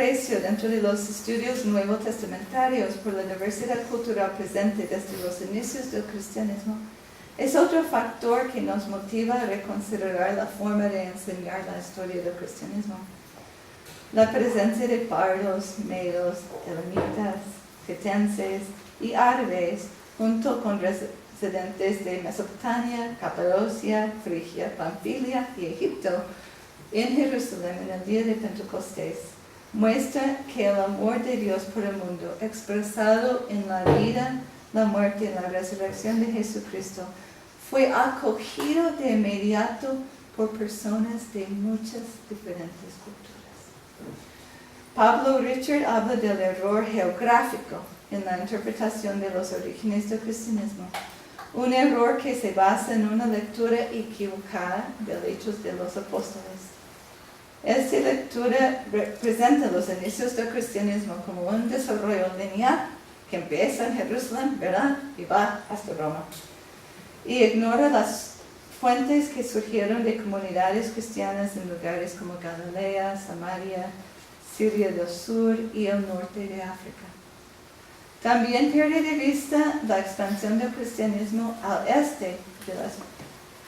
aprecio dentro de los estudios nuevo testamentarios por la diversidad cultural presente desde los inicios del cristianismo es otro factor que nos motiva a reconsiderar la forma de enseñar la historia del cristianismo. La presencia de pardos, medos, elamitas, cretenses y árabes, junto con residentes de Mesopotamia, Capadocia, Frigia, Panfilia y Egipto, en Jerusalén en el día de Pentecostés, muestra que el amor de Dios por el mundo, expresado en la vida, la muerte y la resurrección de Jesucristo, fue acogido de inmediato por personas de muchas diferentes culturas. Pablo Richard habla del error geográfico en la interpretación de los orígenes del cristianismo, un error que se basa en una lectura equivocada de los Hechos de los Apóstoles. Esta lectura representa los inicios del cristianismo como un desarrollo lineal que empieza en Jerusalén, ¿verdad? Y va hasta Roma. Y ignora las fuentes que surgieron de comunidades cristianas en lugares como Galilea, Samaria, Siria del Sur y el norte de África. También pierde de vista la expansión del cristianismo al este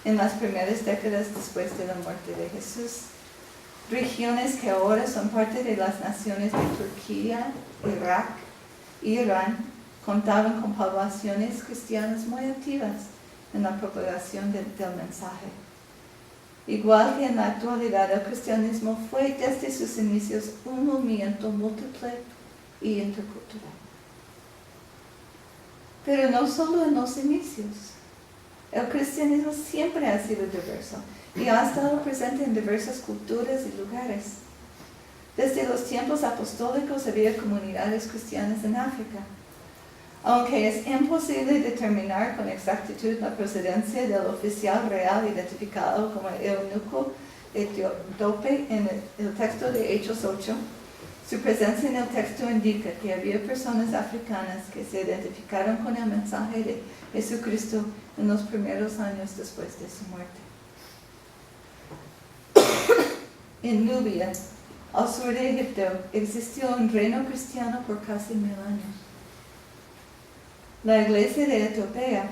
en las primeras décadas después de la muerte de Jesús. Regiones que ahora son parte de las naciones de Turquía, Irak y Irán contaban con poblaciones cristianas muy activas en la propagación del mensaje. Igual que en la actualidad, el cristianismo fue desde sus inicios un movimiento múltiple y intercultural. Pero no solo en los inicios. El cristianismo siempre ha sido diverso y ha estado presente en diversas culturas y lugares. Desde los tiempos apostólicos había comunidades cristianas en África. Aunque es imposible determinar con exactitud la procedencia del oficial real identificado como eunuco etíope en el texto de Hechos 8, su presencia en el texto indica que había personas africanas que se identificaron con el mensaje de Jesucristo en los primeros años después de su muerte. En Nubia, al sur de Egipto, existió un reino cristiano por casi 1000 años. La iglesia de Etiopía,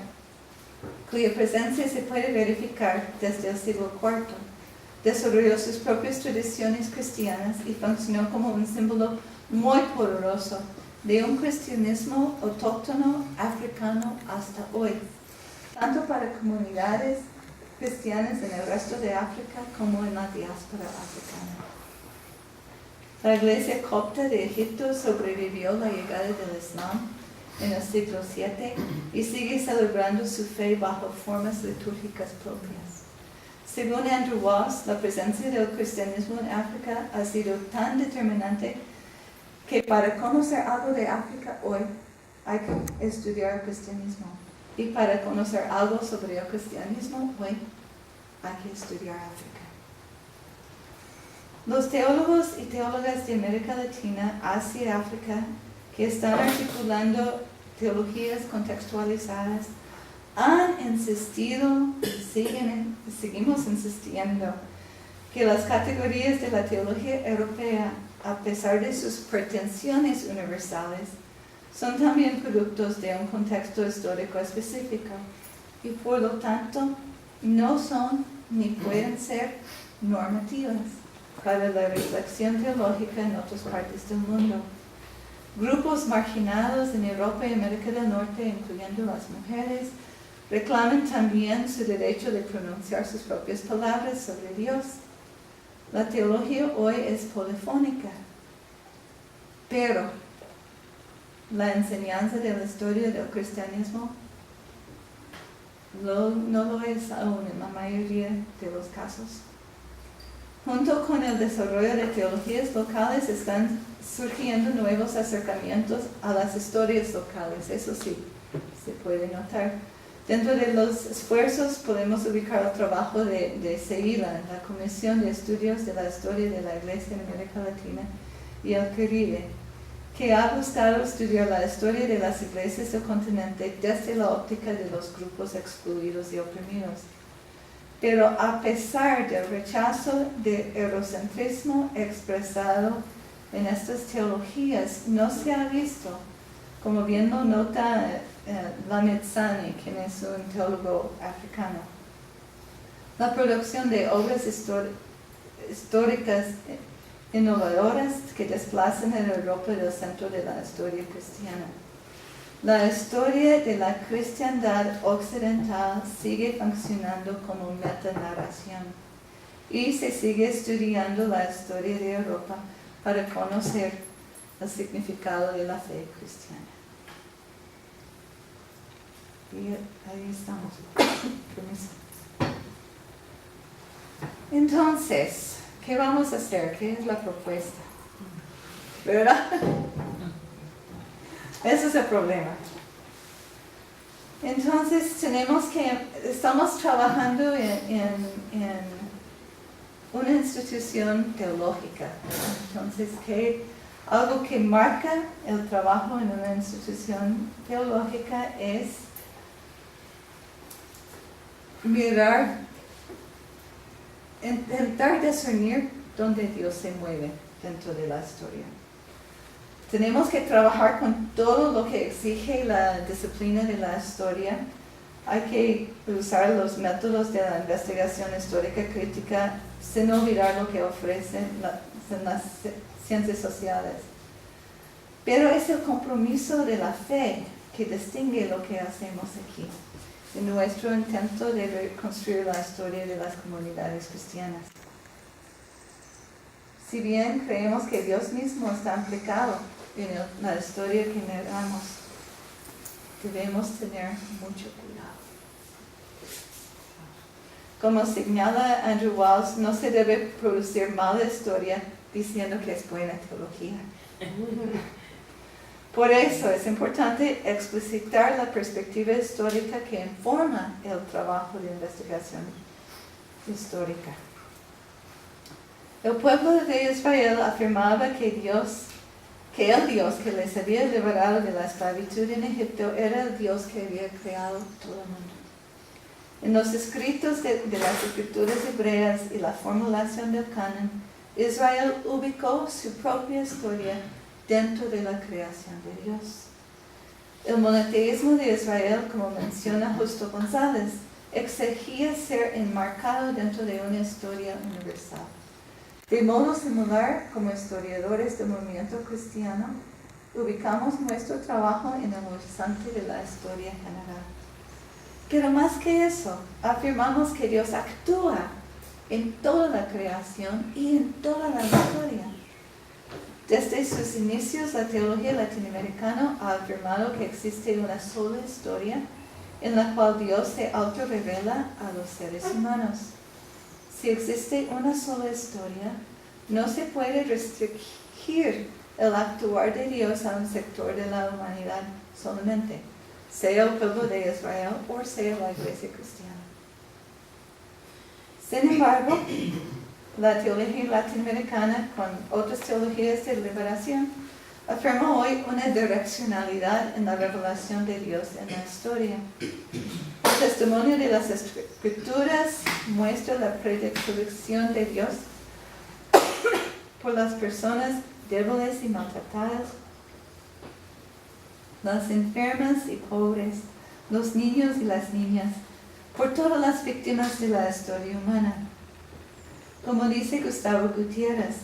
cuya presencia se puede verificar desde el siglo IV, desarrolló sus propias tradiciones cristianas y funcionó como un símbolo muy poderoso de un cristianismo autóctono africano hasta hoy, tanto para comunidades cristianas en el resto de África como en la diáspora africana. La iglesia copta de Egipto sobrevivió la llegada del Islam en el siglo VII y sigue celebrando su fe bajo formas litúrgicas propias. Según Andrew Walls, la presencia del cristianismo en África ha sido tan determinante que para conocer algo de África hoy hay que estudiar el cristianismo. Y para conocer algo sobre el cristianismo hoy hay que estudiar África. Los teólogos y teólogas de América Latina, Asia y África que están articulando teologías contextualizadas han insistido y seguimos insistiendo que las categorías de la teología europea, a pesar de sus pretensiones universales, son también productos de un contexto histórico específico y por lo tanto no son ni pueden ser normativas para la reflexión teológica en otras partes del mundo. Grupos marginados en Europa y América del Norte, incluyendo las mujeres, reclaman también su derecho de pronunciar sus propias palabras sobre Dios. La teología hoy es polifónica, pero la enseñanza de la historia del cristianismo no lo es aún en la mayoría de los casos. Junto con el desarrollo de teologías locales están surgiendo nuevos acercamientos a las historias locales, eso sí, se puede notar. Dentro de los esfuerzos podemos ubicar el trabajo de CEILA, la Comisión de Estudios de la Historia de la Iglesia en América Latina y el Caribe, que ha buscado estudiar la historia de las iglesias del continente desde la óptica de los grupos excluidos y oprimidos. Pero a pesar del rechazo del eurocentrismo expresado en estas teologías no se ha visto, como bien lo nota Lamed Sani, quien es un teólogo africano. La producción de obras históricas innovadoras que desplazan en Europa del centro de la historia cristiana. La historia de la cristiandad occidental sigue funcionando como metanarración y se sigue estudiando la historia de Europa para conocer el significado de la fe cristiana. Y ahí estamos. Permiso. Entonces, ¿qué vamos a hacer? ¿Qué es la propuesta? ¿Verdad? Ese es el problema. Entonces, estamos trabajando en una institución teológica. Entonces, algo que marca el trabajo en una institución teológica es mirar, intentar discernir dónde Dios se mueve dentro de la historia. Tenemos que trabajar con todo lo que exige la disciplina de la historia. Hay que usar los métodos de la investigación histórica crítica sin olvidar lo que ofrecen las ciencias sociales. Pero es el compromiso de la fe que distingue lo que hacemos aquí, en nuestro intento de reconstruir la historia de las comunidades cristianas. Si bien creemos que Dios mismo está implicado en la historia que narramos, debemos tener mucho cuidado. Como señala Andrew Walls, no se debe producir mala historia diciendo que es buena teología. Por eso es importante explicitar la perspectiva histórica que informa el trabajo de investigación histórica. El pueblo de Israel afirmaba que el Dios que les había liberado de la esclavitud en Egipto era el Dios que había creado todo el mundo. En los escritos de las escrituras hebreas y la formulación del canon, Israel ubicó su propia historia dentro de la creación de Dios. El monoteísmo de Israel, como menciona Justo González, exigía ser enmarcado dentro de una historia universal. De modo similar, como historiadores del movimiento cristiano, ubicamos nuestro trabajo en el horizonte de la historia general. Pero más que eso, afirmamos que Dios actúa en toda la creación y en toda la historia. Desde sus inicios, la teología latinoamericana ha afirmado que existe una sola historia en la cual Dios se autorrevela a los seres humanos. Si existe una sola historia, no se puede restringir el actuar de Dios a un sector de la humanidad solamente, sea el pueblo de Israel o sea la iglesia cristiana. Sin embargo, la teología latinoamericana, con otras teologías de liberación, afirma hoy una direccionalidad en la revelación de Dios en la historia. El testimonio de las escrituras muestra la predilección de Dios por las personas débiles y maltratadas, las enfermas y pobres, los niños y las niñas, por todas las víctimas de la historia humana. Como dice Gustavo Gutiérrez,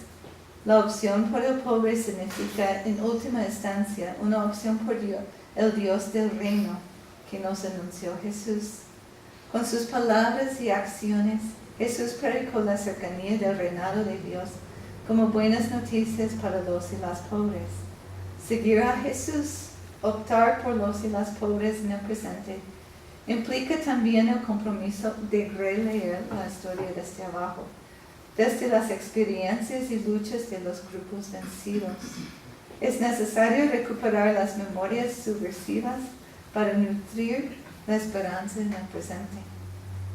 la opción por el pobre significa, en última instancia, una opción por el Dios del reino que nos anunció Jesús. Con sus palabras y acciones, Jesús predicó la cercanía del reinado de Dios como buenas noticias para los y las pobres. Seguir a Jesús, optar por los y las pobres en el presente, implica también el compromiso de releer la historia desde abajo, desde las experiencias y luchas de los grupos vencidos. Es necesario recuperar las memorias subversivas para nutrir la esperanza en el presente.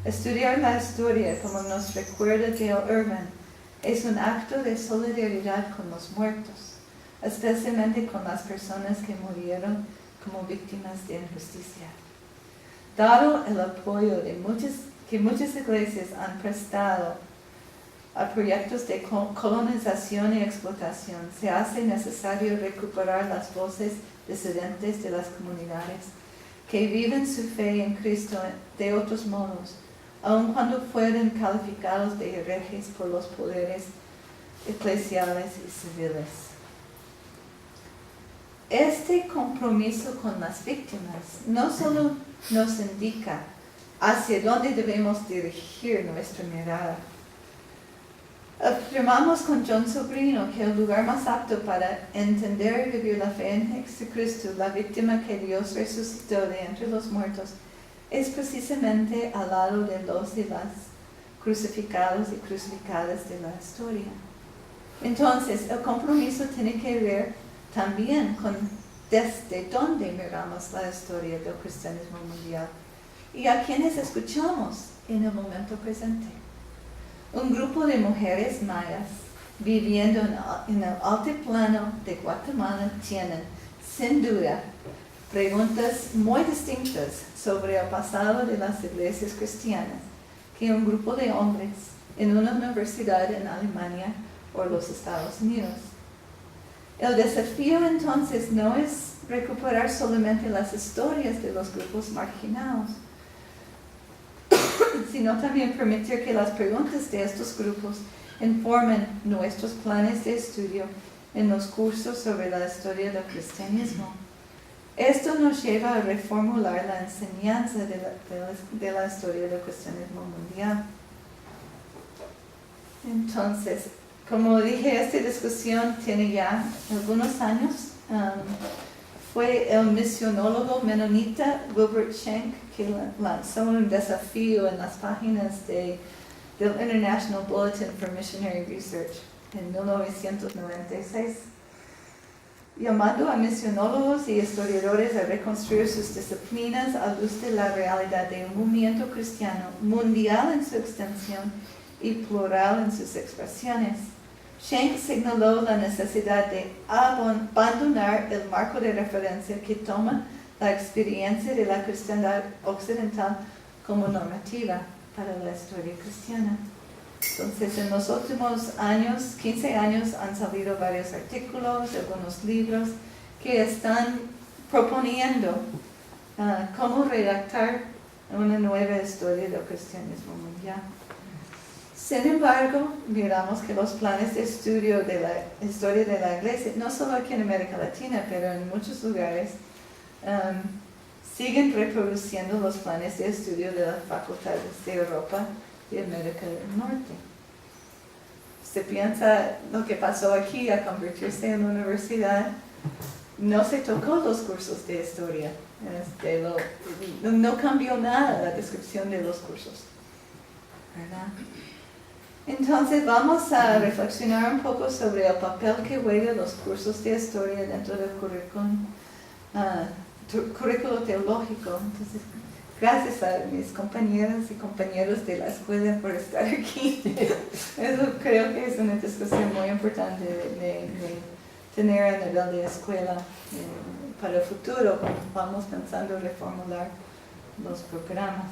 Estudiar la historia, como nos recuerda Dale Irvin, es un acto de solidaridad con los muertos, especialmente con las personas que murieron como víctimas de injusticia. Dado el apoyo que muchas iglesias han prestado a proyectos de colonización y explotación, se hace necesario recuperar las voces disidentes de las comunidades que viven su fe en Cristo de otros modos, aun cuando fueran calificados de herejes por los poderes eclesiales y civiles. Este compromiso con las víctimas no solo nos indica hacia dónde debemos dirigir nuestra mirada. Afirmamos con John Sobrino que el lugar más apto para entender y vivir la fe en Jesucristo, la víctima que Dios resucitó de entre los muertos, es precisamente al lado de los y las crucificados y crucificadas de la historia. Entonces, el compromiso tiene que ver también con desde dónde miramos la historia del cristianismo mundial y a quienes escuchamos en el momento presente. Un grupo de mujeres mayas viviendo en el altiplano de Guatemala tienen, sin duda, preguntas muy distintas sobre el pasado de las iglesias cristianas que un grupo de hombres en una universidad en Alemania o los Estados Unidos. El desafío entonces no es recuperar solamente las historias de los grupos marginados, sino también permitir que las preguntas de estos grupos informen nuestros planes de estudio en los cursos sobre la historia del cristianismo. Esto nos lleva a reformular la enseñanza de la historia del cristianismo mundial. Entonces, como dije, esta discusión tiene ya algunos años. Fue el misionólogo menonita Wilbert Schenck que lanzó un desafío en las páginas del International Bulletin for Missionary Research en 1996, llamando a misionólogos y historiadores a reconstruir sus disciplinas a luz de la realidad de un movimiento cristiano mundial en su extensión y plural en sus expresiones. Schenck señaló la necesidad de abandonar el marco de referencia que toma la experiencia de la cristiandad occidental como normativa para la historia cristiana. Entonces, en los últimos 15 años, han salido varios artículos, algunos libros que están proponiendo cómo redactar una nueva historia del cristianismo mundial. Sin embargo, miramos que los planes de estudio de la historia de la Iglesia, no solo aquí en América Latina, pero en muchos lugares, siguen reproduciendo los planes de estudio de las facultades de Europa y América del Norte. Se piensa lo que pasó aquí a convertirse en universidad, no se tocó los cursos de historia, no cambió nada la descripción de los cursos, ¿verdad? Entonces vamos a reflexionar un poco sobre el papel que juegan los cursos de historia dentro del currículo teológico. Entonces, gracias a mis compañeras y compañeros de la escuela por estar aquí. Eso creo que es una discusión muy importante de tener a nivel de escuela para el futuro, cuando vamos pensando en reformular los programas.